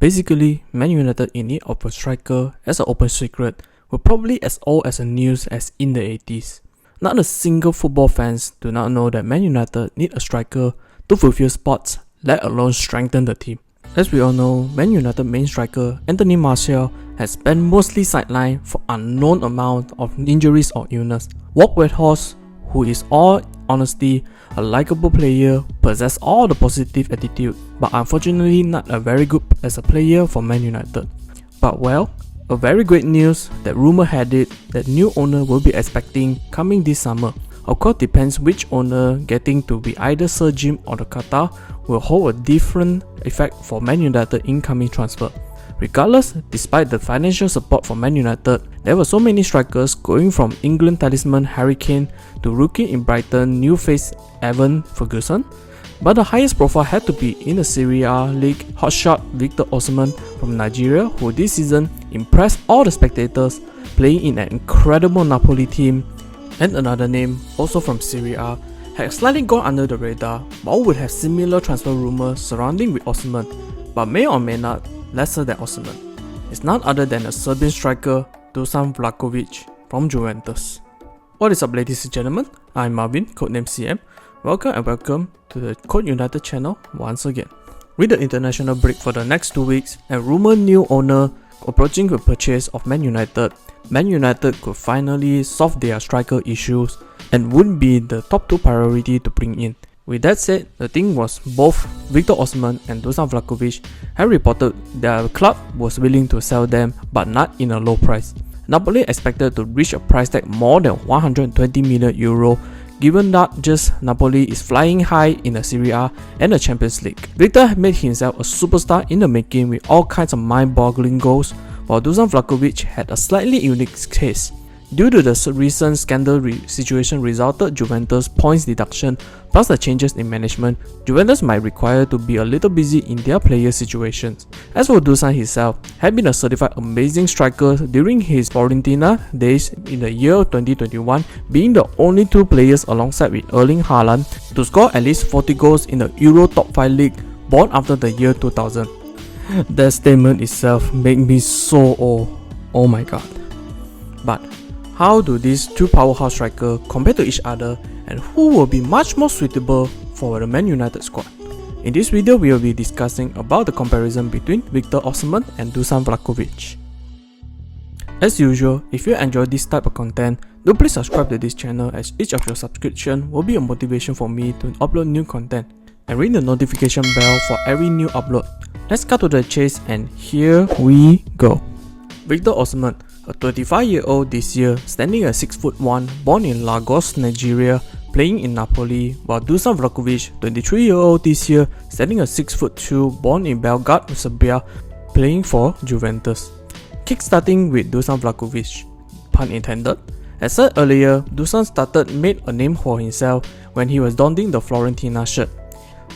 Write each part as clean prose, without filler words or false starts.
Basically, Man United in need of a striker as an open secret were probably as old as the news as in the 80s. Not a single football fans do not know that Man United need a striker to fulfill spots, let alone strengthen the team. As we all know, Man United main striker Anthony Martial has been mostly sidelined for unknown amount of injuries or illness. Walkway Horse, who is all honesty a likable player, possess all the positive attitude, but unfortunately not a very good as a player for Man United. But well, a very great news that rumor had it that new owner will be expecting coming this summer. Of course, depends which owner getting to be either Sir Jim or the Qatar will hold a different effect for Man United incoming transfer. Regardless, despite the financial support for Man United, there were so many strikers going from England talisman Harry Kane to rookie in Brighton new face Evan Ferguson. But the highest profile had to be in the Serie A league hotshot Victor Osimhen from Nigeria, who this season impressed all the spectators, playing in an incredible Napoli team. And another name, also from Serie A, had slightly gone under the radar, but would have similar transfer rumours surrounding with Osimhen, but may or may not lesser than Osimhen. It's none other than a Serbian striker Dusan Vlahovic from Juventus. What is up, ladies and gentlemen? I'm Marvin, codename CM. Welcome to the Code United channel once again. With the international break for the next 2 weeks and rumored new owner approaching the purchase of Man United could finally solve their striker issues and would be the top 2 priority to bring in. With that said, the thing was both Victor Osimhen and Dusan Vlahovic had reported their club was willing to sell them but not in a low price. Napoli expected to reach a price tag more than 120 million euro, given that just Napoli is flying high in the Serie A and the Champions League. Victor made himself a superstar in the making with all kinds of mind-boggling goals, while Dusan Vlahovic had a slightly unique case. Due to the recent scandal situation resulted Juventus points deduction plus the changes in management, Juventus might require to be a little busy in their player situations. As for Dusan himself, had been a certified amazing striker during his Fiorentina days in the year 2021, being the only 2 players alongside with Erling Haaland to score at least 40 goals in the Euro top 5 league born after the year 2000. That statement itself made me so oh my god. But how do these 2 powerhouse strikers compare to each other, and who will be much more suitable for the Man United squad? In this video, we will be discussing about the comparison between Victor Osimhen and Dusan Vlahovic. As usual, if you enjoy this type of content, do please subscribe to this channel, as each of your subscription will be a motivation for me to upload new content, and ring the notification bell for every new upload. Let's cut to the chase, and here we go. Victor Osimhen, a 25-year-old this year, standing at 6'1", born in Lagos, Nigeria, playing in Napoli, while Dusan Vlahovic, 23-year-old this year, standing at 6'2", born in Belgrade, Serbia, playing for Juventus. Kickstarting with Dusan Vlahovic, pun intended. As said earlier, Dusan made a name for himself when he was donning the Fiorentina shirt.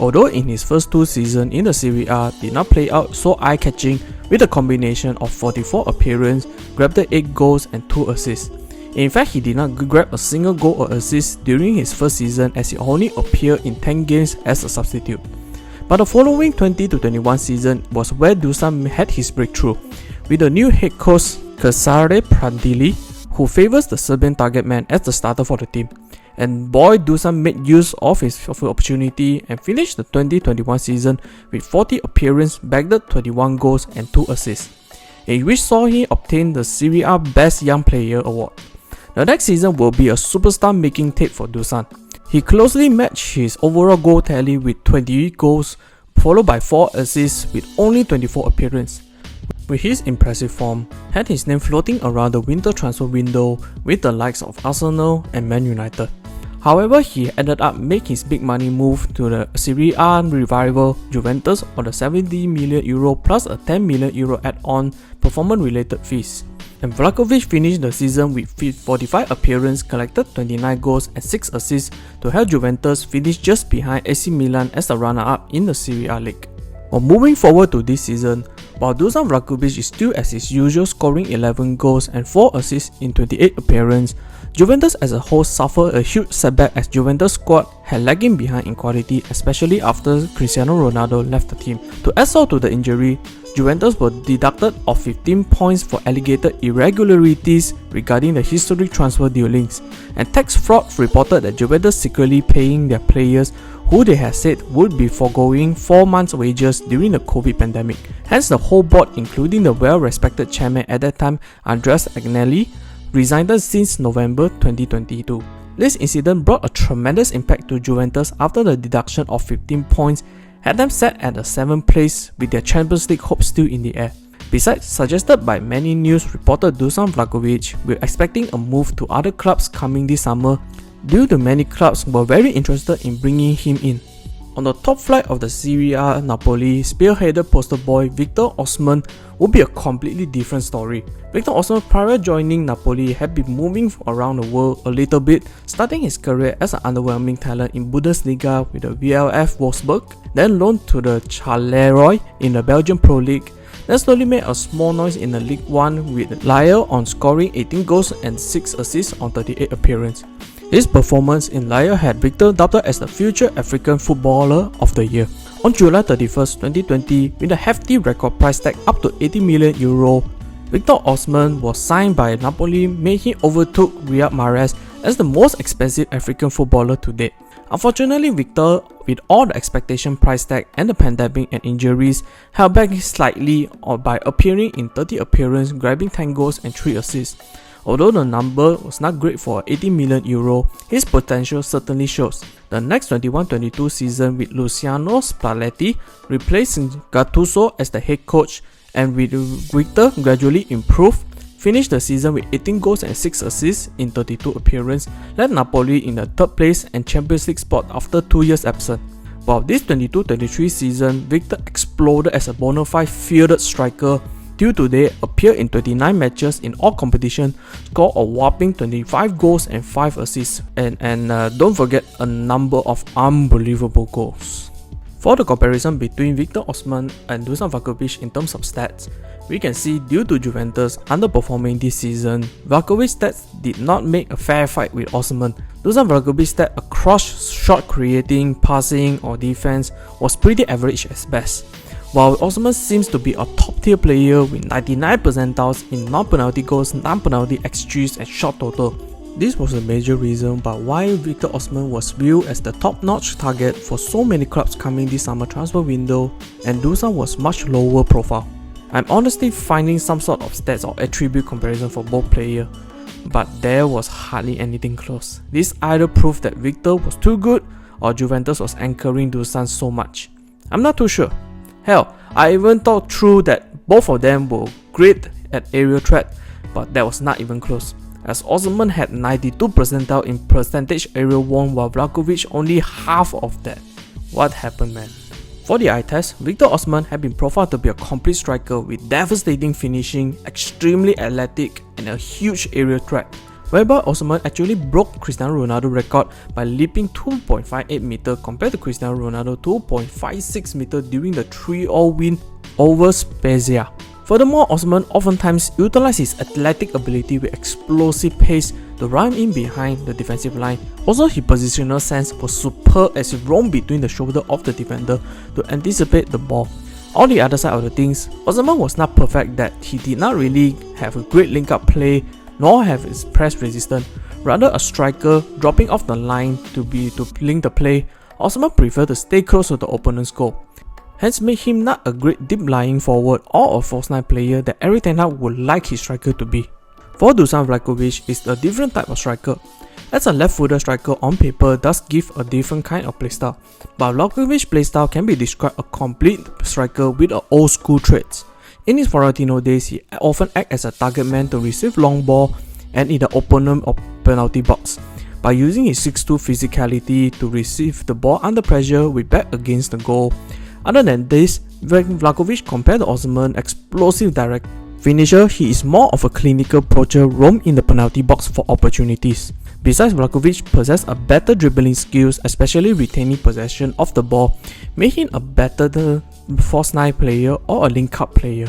Although in his first 2 seasons in the Serie A did not play out so eye-catching with a combination of 44 appearances, grabbed 8 goals and 2 assists. In fact, he did not grab a single goal or assist during his first season, as he only appeared in 10 games as a substitute. But the following 20-21 season was where Dusan had his breakthrough, with the new head coach Cesare Prandelli, who favours the Serbian target man as the starter for the team. And boy, Dusan made use of his opportunity and finished the 2021 season with 40 appearances, bagged 21 goals and 2 assists, in which saw him obtain the Serie A Best Young Player award. The next season will be a superstar making tape for Dusan. He closely matched his overall goal tally with 20 goals, followed by 4 assists with only 24 appearances. With his impressive form, had his name floating around the winter transfer window with the likes of Arsenal and Man United. However, he ended up making his big money move to the Serie A rival Juventus on the 70 million euro plus a 10 million euro add-on performance-related fees. And Vlahovic finished the season with 45 appearances, collected 29 goals and 6 assists to help Juventus finish just behind AC Milan as the runner-up in the Serie A league. Well, moving forward to this season, while Dusan Vlahovic is still as his usual, scoring 11 goals and 4 assists in 28 appearances, Juventus as a whole suffered a huge setback as Juventus squad had lagging behind in quality, especially after Cristiano Ronaldo left the team. To add salt to the injury, Juventus were deducted of 15 points for alleged irregularities regarding the historic transfer dealings, and tax fraud reported that Juventus secretly paying their players who they had said would be foregoing 4 months' wages during the COVID pandemic. Hence, the whole board, including the well-respected chairman at that time, Andreas Agnelli, resigned since November 2022. This incident brought a tremendous impact to Juventus after the deduction of 15 points had them set at the 7th place with their Champions League hopes still in the air. Besides, suggested by many news reporter Dusan Vlahovic, we're expecting a move to other clubs coming this summer due to many clubs were very interested in bringing him in. On the top flight of the Serie A, Napoli spearheaded poster boy Victor Osimhen would be a completely different story. Victor Osimhen, prior joining Napoli, had been moving around the world a little bit, starting his career as an underwhelming talent in Bundesliga with the VLF Wolfsburg, then loaned to the Charleroi in the Belgian Pro League, then slowly made a small noise in the League One with Lille on scoring 18 goals and 6 assists on 38 appearances. His performance in Lille had Victor dubbed as the future African Footballer of the Year. On July 31st, 2020, with a hefty record price tag up to €80 million, Victor Osimhen was signed by Napoli, making him overtook Riyad Mahrez as the most expensive African footballer to date. Unfortunately, Victor, with all the expectation price tag and the pandemic and injuries, held back slightly by appearing in 30 appearances, grabbing 10 goals and 3 assists. Although the number was not great for €80 million, his potential certainly shows. The next 21-22 season with Luciano Spalletti replacing Gattuso as the head coach, and with Victor gradually improved, finished the season with 18 goals and 6 assists in 32 appearances, led Napoli in the 3rd place and Champions League spot after 2 years absent. While this 22-23 season, Victor exploded as a bona fide fielded striker due to they appear in 29 matches in all competitions, score a whopping 25 goals and 5 assists, and don't forget a number of unbelievable goals. For the comparison between Victor Osimhen and Dusan Vlahovic in terms of stats, we can see due to Juventus underperforming this season, Vlahovic's stats did not make a fair fight with Osimhen. Dusan Vlahovic's stats across shot creating, passing or defense was pretty average at best, while Osimhen seems to be a top-tier player with 99 percentiles in non-penalty goals, non-penalty XGs and shot total. This was a major reason by why Victor Osimhen was viewed as the top-notch target for so many clubs coming this summer transfer window, and Dusan was much lower profile. I'm honestly finding some sort of stats or attribute comparison for both players, but there was hardly anything close. This either proved that Victor was too good or Juventus was anchoring Dusan so much. I'm not too sure. Hell, I even thought through that both of them were great at aerial threat, but that was not even close, as Osimhen had 92 percentile in percentage aerial won while Vlahovic only half of that. What happened, man? For the eye test, Victor Osimhen had been profiled to be a complete striker with devastating finishing, extremely athletic and a huge aerial threat, whereby Osimhen actually broke Cristiano Ronaldo's record by leaping 2.58 meters compared to Cristiano Ronaldo 2.56 meters during the 3-0 win over Spezia. Furthermore, Osimhen oftentimes utilized his athletic ability with explosive pace to run in behind the defensive line. Also, his positional sense was superb as he roamed between the shoulder of the defender to anticipate the ball. On the other side of the things, Osimhen was not perfect that he did not really have a great link-up play nor have his press resistance. Rather a striker dropping off the line to link the play, Osimhen preferred to stay close to the opponent's goal. Hence made him not a great deep lying forward or a false nine player that Erik ten Hag would like his striker to be. For Dusan Vlahovic is a different type of striker. As a left-footed striker on paper does give a different kind of playstyle, but Vlahovic's playstyle can be described a complete striker with old school traits. In his Florentino days, he often acted as a target man to receive long ball and in the opponent or penalty box, by using his 6'2 physicality to receive the ball under pressure with back against the goal. Other than this, when Vlahovic compared to Osimhen, explosive direct finisher, he is more of a clinical poacher, roam in the penalty box for opportunities. Besides, Vlahovic possesses a better dribbling skills, especially retaining possession of the ball, making him a better false nine player or a link-up player.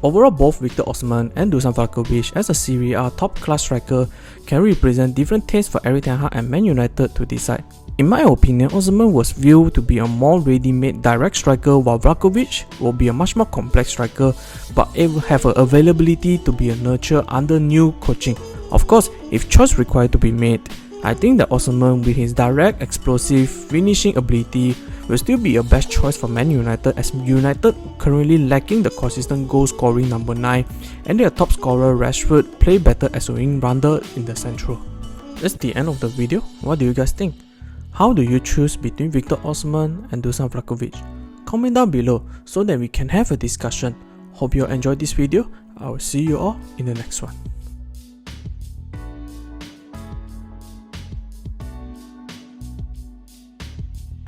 Overall, both Victor Osimhen and Dusan Vlahovic as a Serie A top-class striker can represent different tastes for Erik ten Hag and Man United to decide. In my opinion, Osimhen was viewed to be a more ready-made direct striker, while Vlahovic will be a much more complex striker but have an availability to be a nurture under new coaching. Of course, if choice required to be made, I think that Osimhen with his direct, explosive, finishing ability will still be a best choice for Man United, as United currently lacking the consistent goal scoring number 9 and their top scorer Rashford play better as a wing runner in the central. That's the end of the video. What do you guys think? How do you choose between Victor Osimhen and Dusan Vlahovic? Comment down below so that we can have a discussion. Hope you all enjoyed this video. I will see you all in the next one.